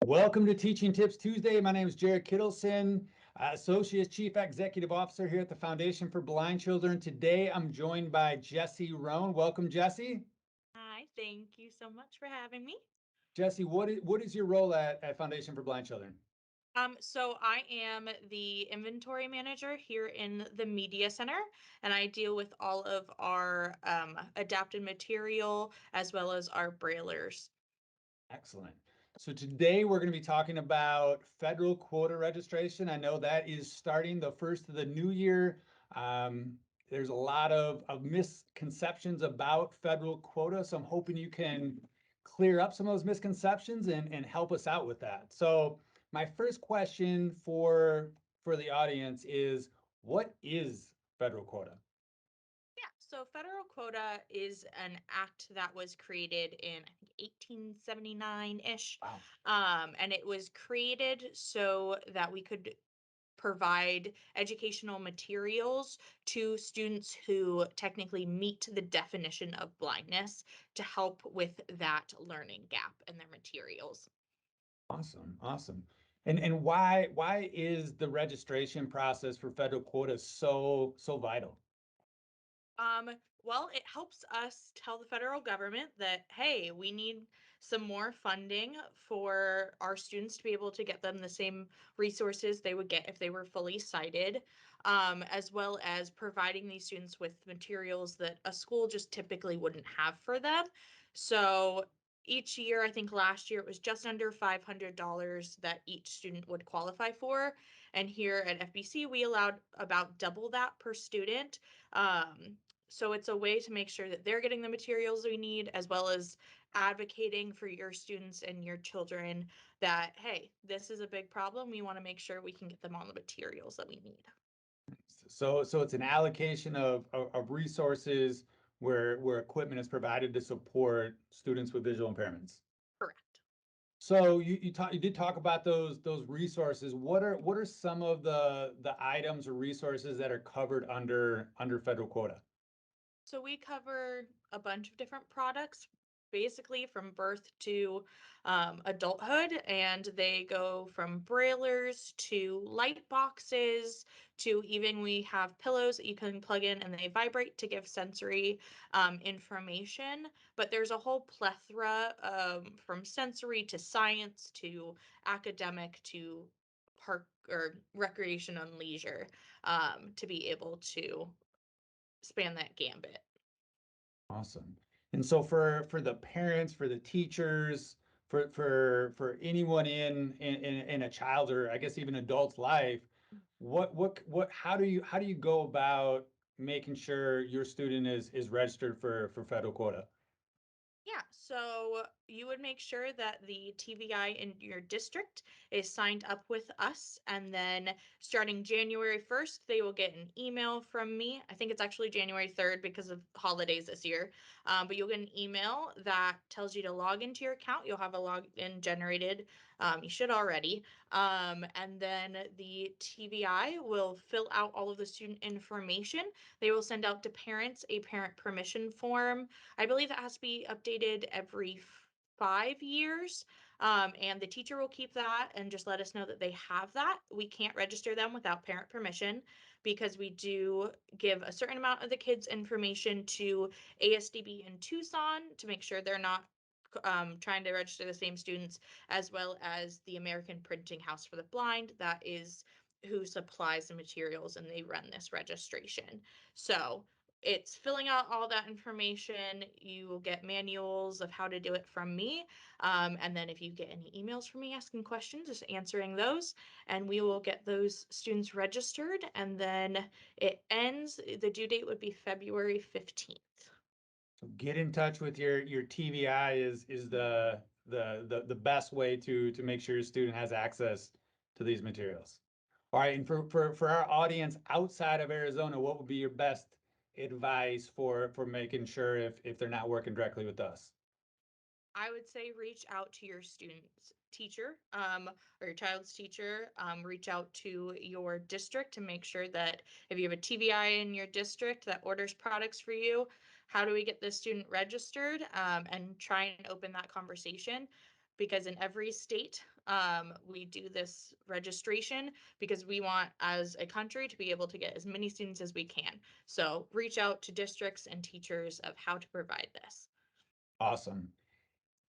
Welcome to Teaching Tips Tuesday. My name is Jared Kittleson, Associate Chief Executive Officer here at the Foundation for Blind Children. Today, I'm joined by Jesse Roan. Welcome, Jesse. Hi, thank you so much for having me. Jesse, what is your role at Foundation for Blind Children? So I am the inventory manager here in the media center, and I deal with all of our adapted material as well as our brailers. Excellent. So today we're going to be talking about federal quota registration. I know that is starting the first of the new year. Um, there's a lot of misconceptions about federal quota, so I'm hoping you can clear up some of those misconceptions and help us out with that. So my first question for the audience is, what is federal quota? Yeah, so federal quota is an act that was created in, I think, 1879-ish. Wow. And it was created so that we could provide educational materials to students who technically meet the definition of blindness to help with that learning gap in their materials. Awesome, awesome. And why is the registration process for federal quota so vital? Um, well, it helps us tell the federal government that, hey, we need some more funding for our students to be able to get them the same resources they would get if they were fully sighted, as well as providing these students with materials that a school just typically wouldn't have for them. So each year, I think last year it was just under $500 that each student would qualify for. And here at FBC, we allowed about double that per student. So it's a way to make sure that they're getting the materials we need, as well as advocating for your students and your children that, hey, this is a big problem. We want to make sure we can get them all the materials that we need. So it's an allocation of resources where equipment is provided to support students with visual impairments. Correct. So you did talk about those resources. What are some of the items or resources that are covered under federal quota? So we cover a bunch of different products, basically from birth to adulthood, and they go from brailers to light boxes to even we have pillows that you can plug in and they vibrate to give sensory information. But there's a whole plethora from sensory to science to academic to park or recreation and leisure to be able to span that gambit. Awesome. And so for the parents, for the teachers, for anyone in a child's or I guess even adult's life, how do you go about making sure your student is registered for federal quota? Yeah, so you would make sure that the TVI in your district is signed up with us. And then starting January 1st, they will get an email from me. I think it's actually January 3rd because of holidays this year. But you'll get an email that tells you to log into your account. You'll have a login generated. You should already. And then the TVI will fill out all of the student information. They will send out to parents a parent permission form. I believe it has to be updated every 5 years. And the teacher will keep that and just let us know that they have that. We can't register them without parent permission because we do give a certain amount of the kids' information to ASDB in Tucson to make sure they're not trying to register the same students, as well as the American Printing House for the Blind. That is who supplies the materials and they run this registration. So it's filling out all that information. You will get manuals of how to do it from me. And then if you get any emails from me asking questions, just answering those, and we will get those students registered. And then it ends, the due date would be February 15th. So get in touch with your TVI is the best way to make sure your student has access to these materials. All right, and for our audience outside of Arizona, what would be your best advice for making sure if they're not working directly with us? I would say reach out to your student's teacher or your child's teacher. Reach out to your district to make sure that if you have a TVI in your district that orders products for you, how do we get this student registered, and try and open that conversation because in every state We do this registration because we want, as a country, to be able to get as many students as we can. So reach out to districts and teachers of how to provide this. Awesome.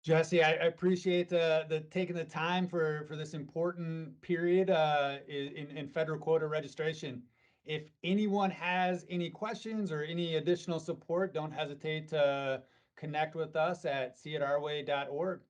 Jesse, I appreciate the taking the time for this important period in federal quota registration. If anyone has any questions or any additional support, don't hesitate to connect with us at seeitourway.org.